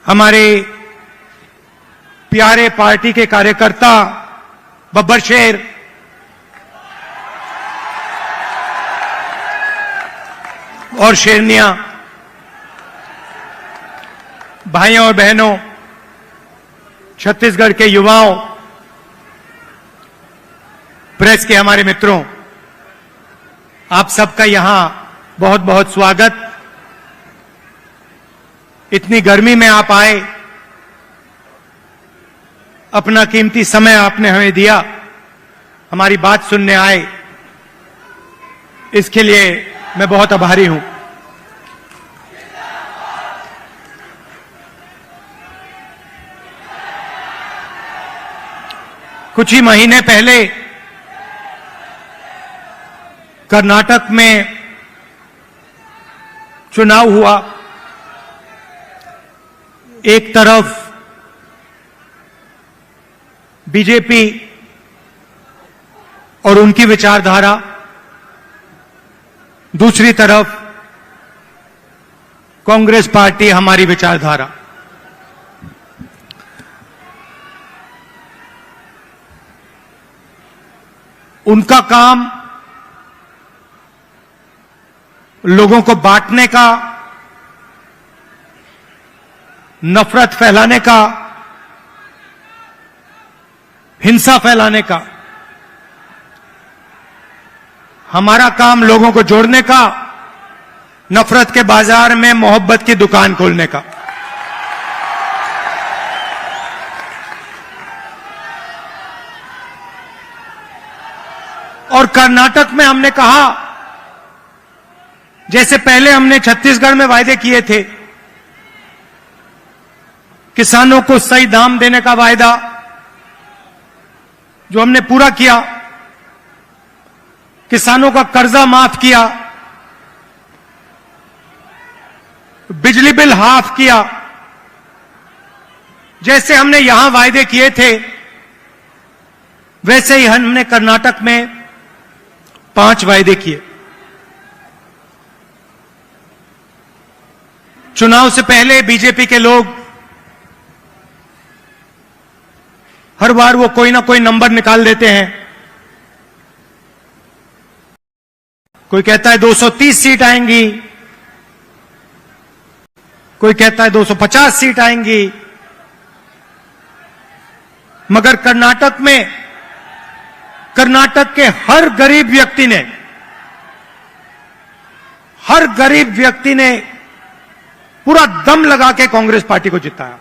हमारे प्यारे पार्टी के कार्यकर्ता बब्बर शेर, और शेरनियां, भाइयों और बहनों, छत्तीसगढ़ के युवाओं, प्रेस के हमारे मित्रों, आप सबका यहां बहुत बहुत स्वागत। इतनी गर्मी में आप आए, अपना कीमती समय आपने हमें दिया, हमारी बात सुनने आए, इसके लिए मैं बहुत आभारी हूं। कुछ ही महीने पहले कर्नाटक में चुनाव हुआ। एक तरफ बीजेपी और उनकी विचारधारा, दूसरी तरफ कांग्रेस पार्टी, हमारी विचारधारा। उनका काम लोगों को बांटने का, नफरत फैलाने का, हिंसा फैलाने का। हमारा काम लोगों को जोड़ने का, नफरत के बाजार में मोहब्बत की दुकान खोलने का। और कर्नाटक में हमने कहा, जैसे पहले हमने छत्तीसगढ़ में वायदे किए थे, किसानों को सही दाम देने का वायदा जो हमने पूरा किया, किसानों का कर्जा माफ किया, बिजली बिल हाफ किया, जैसे हमने यहां वायदे किए थे, वैसे ही हमने कर्नाटक में 5 वायदे किए। चुनाव से पहले बीजेपी के लोग हर बार वो कोई ना कोई नंबर निकाल देते हैं। कोई कहता है 230 सीट आएंगी, कोई कहता है 250 सीट आएंगी, मगर कर्नाटक में, कर्नाटक के हर गरीब व्यक्ति ने पूरा दम लगा के कांग्रेस पार्टी को जिताया।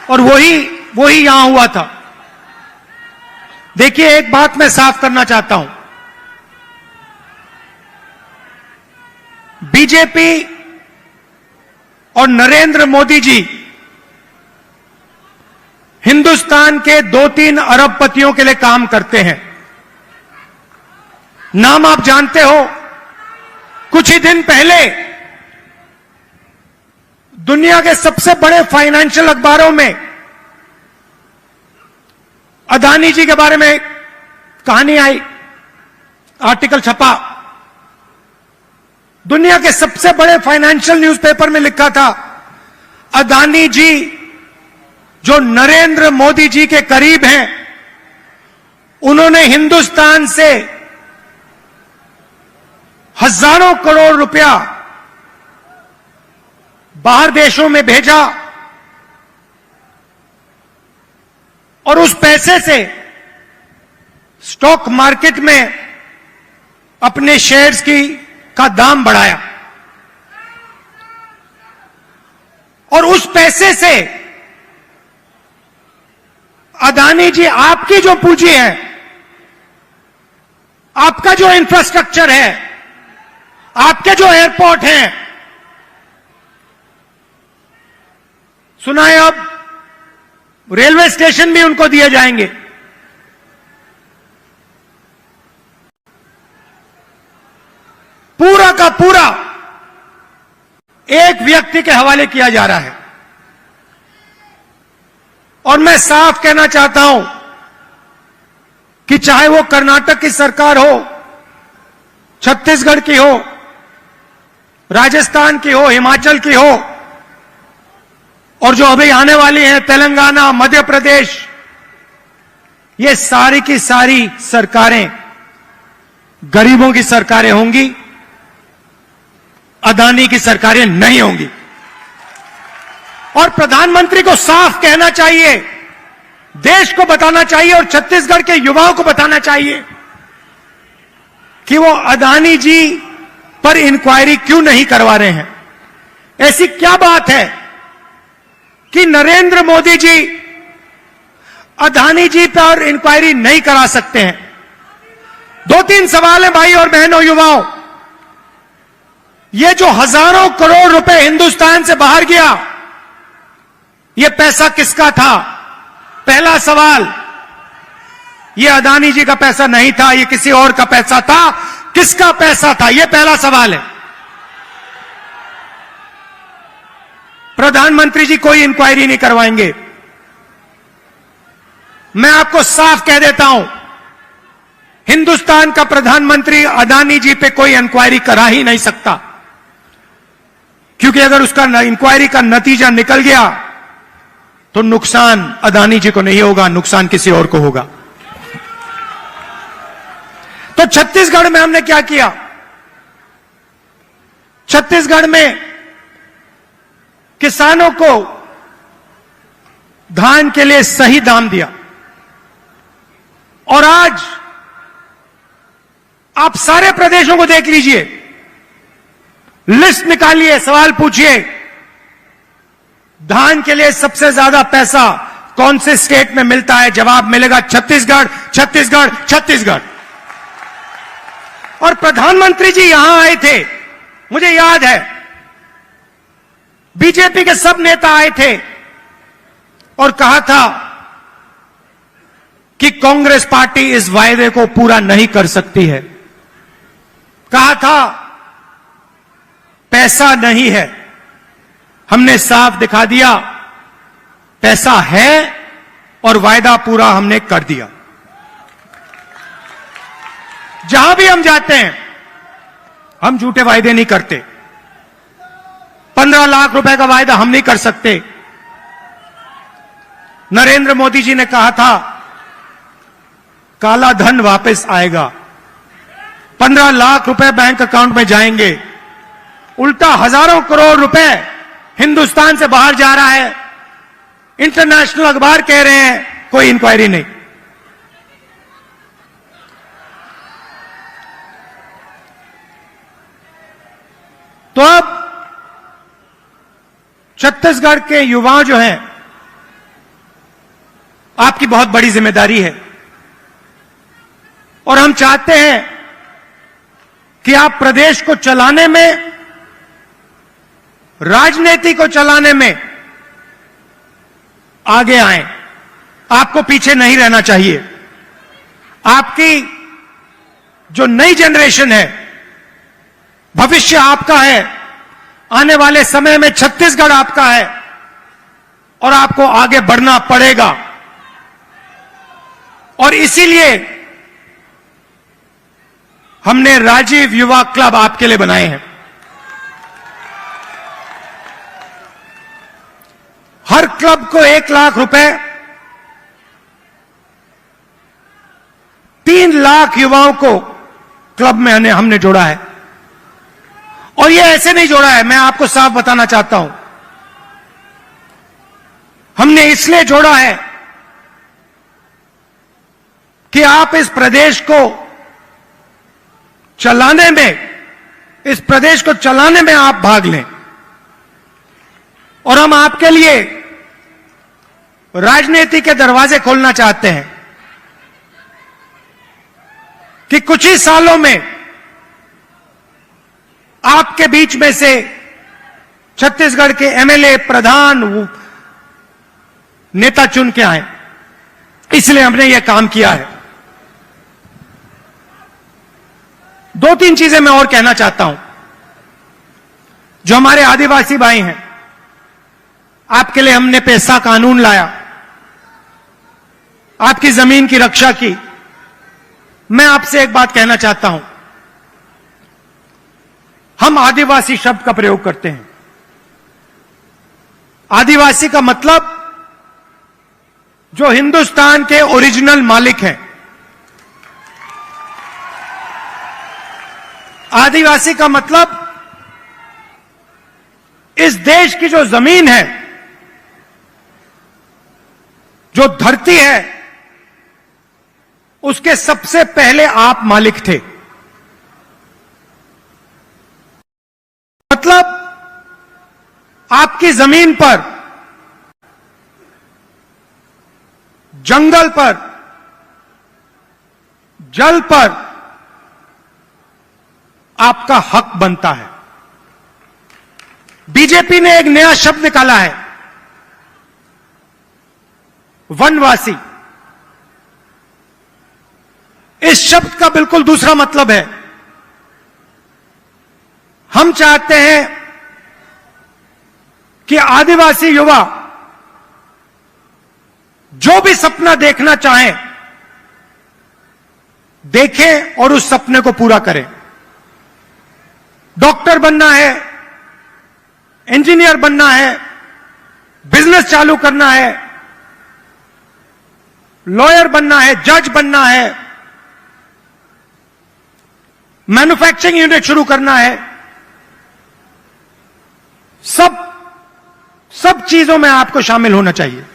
और वही यहां हुआ था। देखिए, एक बात मैं साफ करना चाहता हूं, बीजेपी और नरेंद्र मोदी जी हिंदुस्तान के 2-3 अरबपतियों के लिए काम करते हैं। नाम आप जानते हो। कुछ ही दिन पहले दुनिया के सबसे बड़े फाइनेंशियल अखबारों में अदानी जी के बारे में कहानी आई, आर्टिकल छपा। दुनिया के सबसे बड़े फाइनेंशियल न्यूज़पेपर में लिखा था, अदानी जी जो नरेंद्र मोदी जी के करीब हैं, उन्होंने हिंदुस्तान से हजारों करोड़ रुपया बाहर देशों में भेजा, और उस पैसे से स्टॉक मार्केट में अपने शेयर्स का दाम बढ़ाया, और उस पैसे से अदानी जी, आपकी जो पूंजी है, आपका जो इंफ्रास्ट्रक्चर है, आपके जो एयरपोर्ट हैं, सुना है अब रेलवे स्टेशन भी उनको दिए जाएंगे। पूरा का पूरा एक व्यक्ति के हवाले किया जा रहा है। और मैं साफ कहना चाहता हूं कि चाहे वो कर्नाटक की सरकार हो, छत्तीसगढ़ की हो, राजस्थान की हो, हिमाचल की हो, और जो अभी आने वाली हैं तेलंगाना, मध्य प्रदेश, ये सारी की सारी सरकारें गरीबों की सरकारें होंगी, अदानी की सरकारें नहीं होंगी। और प्रधानमंत्री को साफ कहना चाहिए, देश को बताना चाहिए और छत्तीसगढ़ के युवाओं को बताना चाहिए कि वो अदानी जी पर इंक्वायरी क्यों नहीं करवा रहे हैं। ऐसी क्या बात है कि नरेंद्र मोदी जी अदानी जी पर इंक्वायरी नहीं करा सकते हैं? 2-3 सवाल हैं भाई और बहनों, युवाओं। ये जो हजारों करोड़ रुपए हिंदुस्तान से बाहर गया, ये पैसा किसका था? पहला सवाल, ये अदानी जी का पैसा नहीं था, ये किसी और का पैसा था। किसका पैसा था? ये पहला सवाल है। प्रधानमंत्री जी कोई इंक्वायरी नहीं करवाएंगे। मैं आपको साफ कह देता हूं, हिंदुस्तान का प्रधानमंत्री अदानी जी पे कोई इंक्वायरी करा ही नहीं सकता, क्योंकि अगर उसका इंक्वायरी का नतीजा निकल गया तो नुकसान अदानी जी को नहीं होगा, नुकसान किसी और को होगा। तो छत्तीसगढ़ में हमने क्या किया? छत्तीसगढ़ में किसानों को धान के लिए सही दाम दिया। और आज आप सारे प्रदेशों को देख लीजिए, लिस्ट निकालिए, सवाल पूछिए, धान के लिए सबसे ज्यादा पैसा कौन से स्टेट में मिलता है? जवाब मिलेगा छत्तीसगढ़, छत्तीसगढ़, छत्तीसगढ़। और प्रधानमंत्री जी यहां आए थे, मुझे याद है, बीजेपी के सब नेता आए थे और कहा था कि कांग्रेस पार्टी इस वायदे को पूरा नहीं कर सकती है। कहा था पैसा नहीं है। हमने साफ दिखा दिया, पैसा है और वायदा पूरा हमने कर दिया। जहां भी हम जाते हैं, हम झूठे वायदे नहीं करते। 15 लाख रुपए का वायदा हम नहीं कर सकते। नरेंद्र मोदी जी ने कहा था काला धन वापस आएगा, 15 लाख रुपए बैंक अकाउंट में जाएंगे। उल्टा हजारों करोड़ रुपए हिंदुस्तान से बाहर जा रहा है। इंटरनेशनल अखबार कह रहे हैं कोई इंक्वायरी नहीं। तो अब छत्तीसगढ़ के युवा जो हैं, आपकी बहुत बड़ी जिम्मेदारी है और हम चाहते हैं कि आप प्रदेश को चलाने में, राजनीति को चलाने में आगे आएं। आपको पीछे नहीं रहना चाहिए। आपकी जो नई जनरेशन है, भविष्य आपका है। आने वाले समय में छत्तीसगढ़ आपका है और आपको आगे बढ़ना पड़ेगा। और इसीलिए हमने राजीव युवा क्लब आपके लिए बनाए हैं। हर क्लब को 1 लाख रुपए, 3 लाख युवाओं को क्लब में हमने जोड़ा है। और ये ऐसे नहीं जोड़ा है, मैं आपको साफ बताना चाहता हूं। हमने इसलिए जोड़ा है कि आप इस प्रदेश को चलाने में, इस प्रदेश को चलाने में आप भाग लें। और हम आपके लिए राजनीति के दरवाजे खोलना चाहते हैं कि कुछ ही सालों में आपके बीच में से छत्तीसगढ़ के एमएलए, प्रधान, नेता चुन के आए। इसलिए हमने यह काम किया है। 2-3 चीजें मैं और कहना चाहता हूं। जो हमारे आदिवासी भाई हैं, आपके लिए हमने पैसा कानून लाया, आपकी जमीन की रक्षा की। मैं आपसे एक बात कहना चाहता हूं, हम आदिवासी शब्द का प्रयोग करते हैं। आदिवासी का मतलब जो हिंदुस्तान के ओरिजिनल मालिक हैं। आदिवासी का मतलब इस देश की जो जमीन है, जो धरती है, उसके सबसे पहले आप मालिक थे। मतलब आपकी जमीन पर, जंगल पर, जल पर आपका हक बनता है। बीजेपी ने एक नया शब्द निकाला है, वनवासी। इस शब्द का बिल्कुल दूसरा मतलब है। हम चाहते हैं कि आदिवासी युवा जो भी सपना देखना चाहें, देखें और उस सपने को पूरा करें। डॉक्टर बनना है, इंजीनियर बनना है, बिजनेस चालू करना है, लॉयर बनना है, जज बनना है, मैन्युफैक्चरिंग यूनिट शुरू करना है, सब चीजों में आपको शामिल होना चाहिए।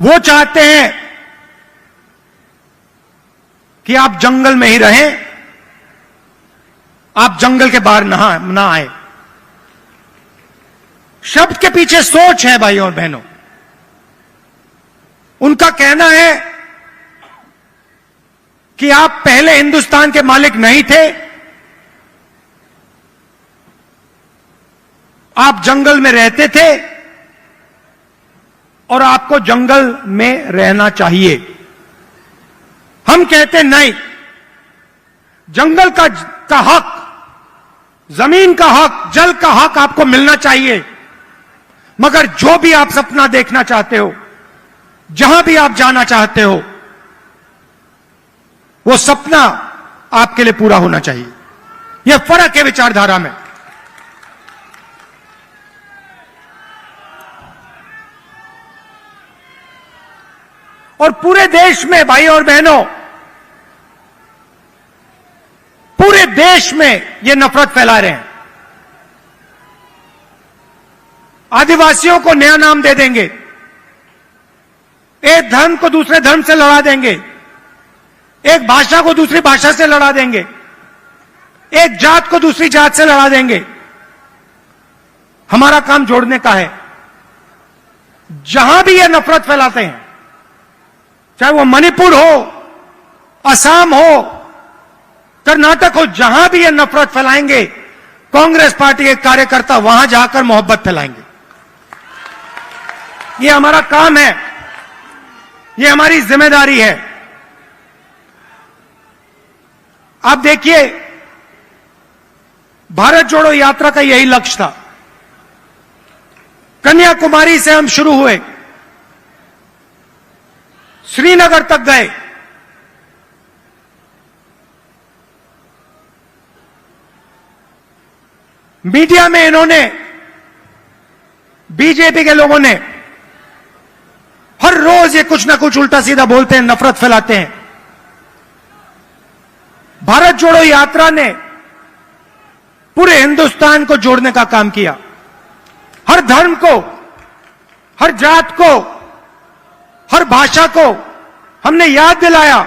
वो चाहते हैं कि आप जंगल में ही रहें, आप जंगल के बाहर ना आए। शब्द के पीछे सोच है भाइयों और बहनों। उनका कहना है कि आप पहले हिंदुस्तान के मालिक नहीं थे, आप जंगल में रहते थे और आपको जंगल में रहना चाहिए। हम कहते नहीं, जंगल का हक, जमीन का हक, जल का हक आपको मिलना चाहिए। मगर जो भी आप सपना देखना चाहते हो, जहां भी आप जाना चाहते हो, वो सपना आपके लिए पूरा होना चाहिए। यह फर्क है विचारधारा में। और पूरे देश में भाई और बहनों, पूरे देश में ये नफरत फैला रहे हैं। आदिवासियों को नया नाम दे देंगे, एक धर्म को दूसरे धर्म से लड़ा देंगे, एक भाषा को दूसरी भाषा से लड़ा देंगे, एक जात को दूसरी जात से लड़ा देंगे। हमारा काम जोड़ने का है। जहां भी ये नफरत फैलाते हैं, चाहे वो मणिपुर हो, असम हो, कर्नाटक हो, जहां भी ये नफरत फैलाएंगे, कांग्रेस पार्टी के कार्यकर्ता वहां जाकर मोहब्बत फैलाएंगे। ये हमारा काम है, ये हमारी जिम्मेदारी है। आप देखिए, भारत जोड़ो यात्रा का यही लक्ष्य था। कन्याकुमारी से हम शुरू हुए, श्रीनगर तक गए, मीडिया में इन्होंने, बीजेपी के लोगों ने हर रोज ये कुछ ना कुछ उल्टा सीधा बोलते हैं, नफरत फैलाते हैं। भारत जोड़ो यात्रा ने पूरे हिंदुस्तान को जोड़ने का काम किया। हर धर्म को, हर जात को, हर भाषा को हमने याद दिलाया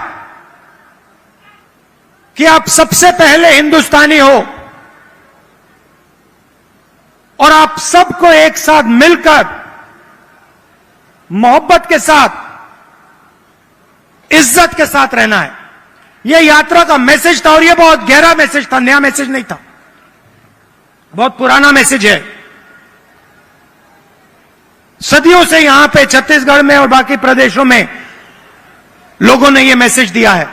कि आप सबसे पहले हिंदुस्तानी हो और आप सबको एक साथ मिलकर मोहब्बत के साथ, इज्जत के साथ रहना है। यह यात्रा का मैसेज था और यह बहुत गहरा मैसेज था, नया मैसेज नहीं था, बहुत पुराना मैसेज है। सदियों से यहां पे छत्तीसगढ़ में और बाकी प्रदेशों में लोगों ने यह मैसेज दिया है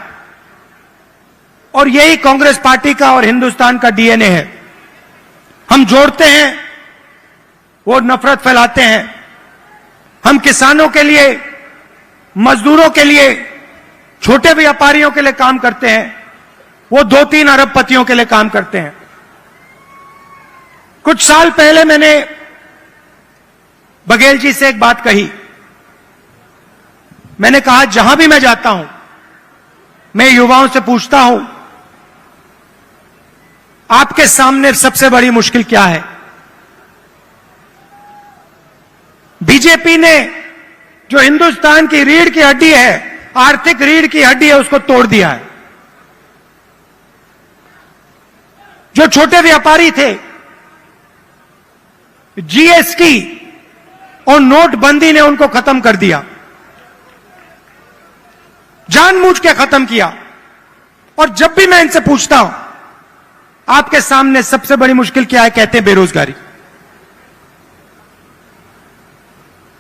और यही कांग्रेस पार्टी का और हिंदुस्तान का डीएनए है। हम जोड़ते हैं, वो नफरत फैलाते हैं। हम किसानों के लिए, मजदूरों के लिए, छोटे व्यापारियों के लिए काम करते हैं, वो 2-3 अरबपतियों के लिए काम करते हैं। कुछ साल पहले मैंने बघेल जी से एक बात कही। मैंने कहा, जहां भी मैं जाता हूं, मैं युवाओं से पूछता हूं, आपके सामने सबसे बड़ी मुश्किल क्या है? बीजेपी ने जो हिंदुस्तान की रीढ़ की हड्डी है, आर्थिक रीढ़ की हड्डी है, उसको तोड़ दिया है। जो छोटे व्यापारी थे, जीएसटी और नोटबंदी ने उनको खत्म कर दिया, जानबूझ के खत्म किया। और जब भी मैं इनसे पूछता हूं, आपके सामने सबसे बड़ी मुश्किल क्या है, कहते हैं बेरोजगारी।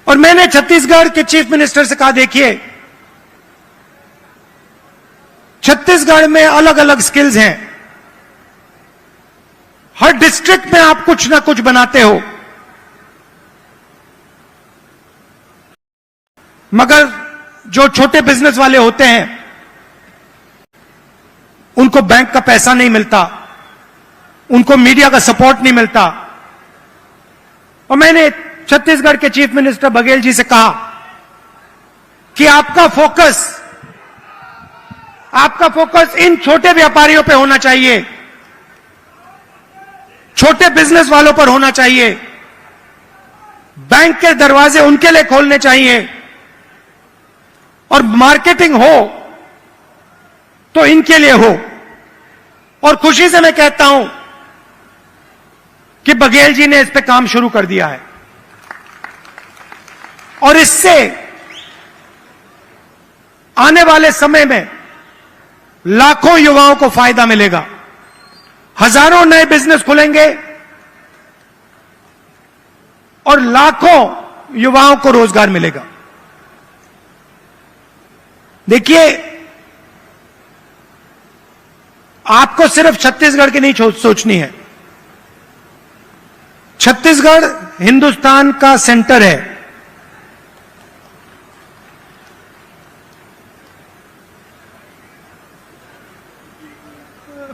और मैंने छत्तीसगढ़ के चीफ मिनिस्टर से कहा, देखिए, छत्तीसगढ़ में अलग अलग स्किल्स हैं, हर डिस्ट्रिक्ट में आप कुछ ना कुछ बनाते हो, मगर जो छोटे बिजनेस वाले होते हैं उनको बैंक का पैसा नहीं मिलता, उनको मीडिया का सपोर्ट नहीं मिलता। और मैंने छत्तीसगढ़ के चीफ मिनिस्टर बघेल जी से कहा कि आपका फोकस इन छोटे व्यापारियों पे होना चाहिए, छोटे बिजनेस वालों पर होना चाहिए, बैंक के दरवाजे उनके लिए खोलने चाहिए, और मार्केटिंग हो तो इनके लिए हो। और खुशी से मैं कहता हूं कि बघेल जी ने इस पे काम शुरू कर दिया है, और इससे आने वाले समय में लाखों युवाओं को फायदा मिलेगा, हजारों नए बिजनेस खुलेंगे और लाखों युवाओं को रोजगार मिलेगा। देखिए, आपको सिर्फ छत्तीसगढ़ की नहीं सोचनी है। छत्तीसगढ़ हिंदुस्तान का सेंटर है।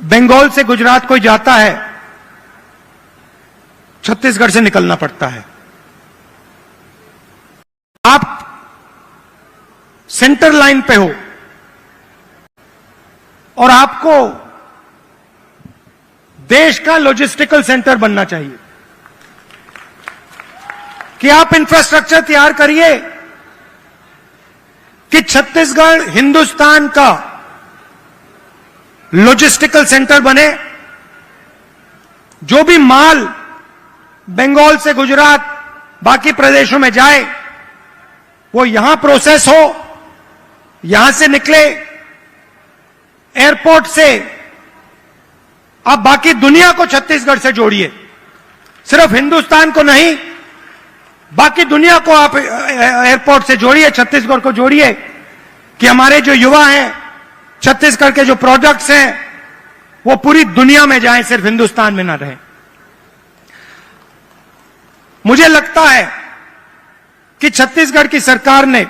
बंगाल से गुजरात कोई जाता है, छत्तीसगढ़ से निकलना पड़ता है। आप सेंटर लाइन पे हो और आपको देश का लॉजिस्टिकल सेंटर बनना चाहिए कि आप इंफ्रास्ट्रक्चर तैयार करिए कि छत्तीसगढ़ हिंदुस्तान का लॉजिस्टिकल सेंटर बने। जो भी माल बंगाल से गुजरात बाकी प्रदेशों में जाए, वो यहां प्रोसेस हो, यहां से निकले, एयरपोर्ट से आप बाकी दुनिया को छत्तीसगढ़ से जोड़िए, सिर्फ हिंदुस्तान को नहीं, बाकी दुनिया को आप एयरपोर्ट से जोड़िए, छत्तीसगढ़ को जोड़िए, कि हमारे जो युवा हैं, छत्तीसगढ़ के जो प्रोडक्ट्स हैं, वो पूरी दुनिया में जाएं, सिर्फ हिंदुस्तान में ना रहें। मुझे लगता है कि छत्तीसगढ़ की सरकार ने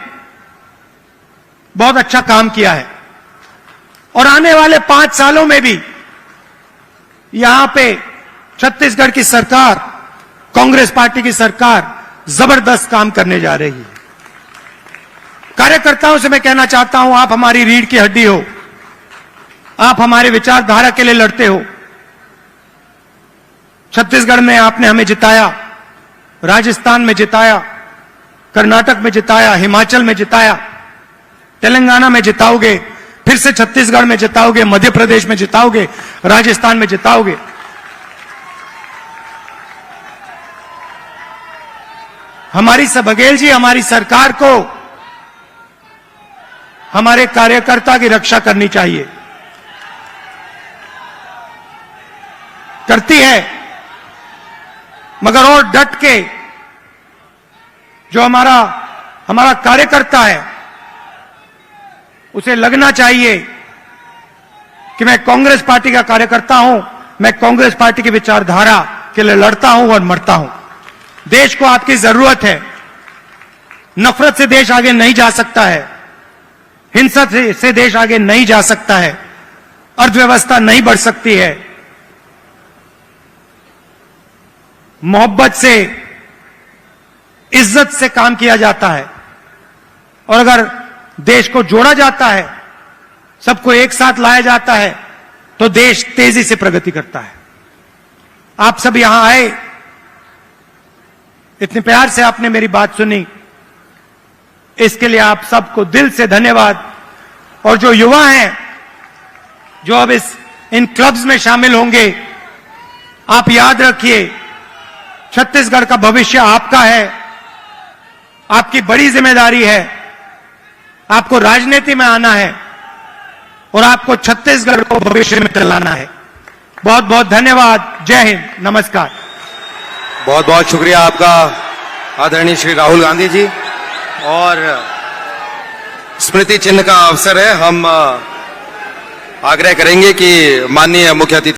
बहुत अच्छा काम किया है, और आने वाले 5 सालों में भी यहां पे छत्तीसगढ़ की सरकार, कांग्रेस पार्टी की सरकार जबरदस्त काम करने जा रही है। कार्यकर्ताओं से मैं कहना चाहता हूं, आप हमारी रीढ़ की हड्डी हो, आप हमारे विचारधारा के लिए लड़ते हो। छत्तीसगढ़ में आपने हमें जिताया, राजस्थान में जिताया, कर्नाटक में जिताया, हिमाचल में जिताया, तेलंगाना में जिताओगे, फिर से छत्तीसगढ़ में जिताओगे, मध्य प्रदेश में जिताओगे, राजस्थान में जिताओगे। हमारी बघेल जी, हमारी सरकार को हमारे कार्यकर्ता की रक्षा करनी चाहिए, करती है, मगर और डट के जो हमारा कार्यकर्ता है, उसे लगना चाहिए कि मैं कांग्रेस पार्टी का कार्यकर्ता हूं, मैं कांग्रेस पार्टी की विचारधारा के लिए लड़ता हूं और मरता हूं। देश को आपकी जरूरत है। नफरत से देश आगे नहीं जा सकता है, हिंसा से देश आगे नहीं जा सकता है, अर्थव्यवस्था नहीं बढ़ सकती है। मोहब्बत से, इज्जत से काम किया जाता है और अगर देश को जोड़ा जाता है, सबको एक साथ लाया जाता है, तो देश तेजी से प्रगति करता है। आप सब यहां आए, इतने प्यार से आपने मेरी बात सुनी, इसके लिए आप सबको दिल से धन्यवाद। और जो युवा हैं, जो अब इन क्लब्स में शामिल होंगे, आप याद रखिए, छत्तीसगढ़ का भविष्य आपका है, आपकी बड़ी जिम्मेदारी है। आपको राजनीति में आना है और आपको छत्तीसगढ़ को भविष्य में चलाना है। बहुत बहुत धन्यवाद। जय हिंद, नमस्कार। बहुत बहुत शुक्रिया आपका आदरणीय श्री राहुल गांधी जी। और स्मृति चिन्ह का अवसर है, हम आग्रह करेंगे कि माननीय मुख्य अतिथि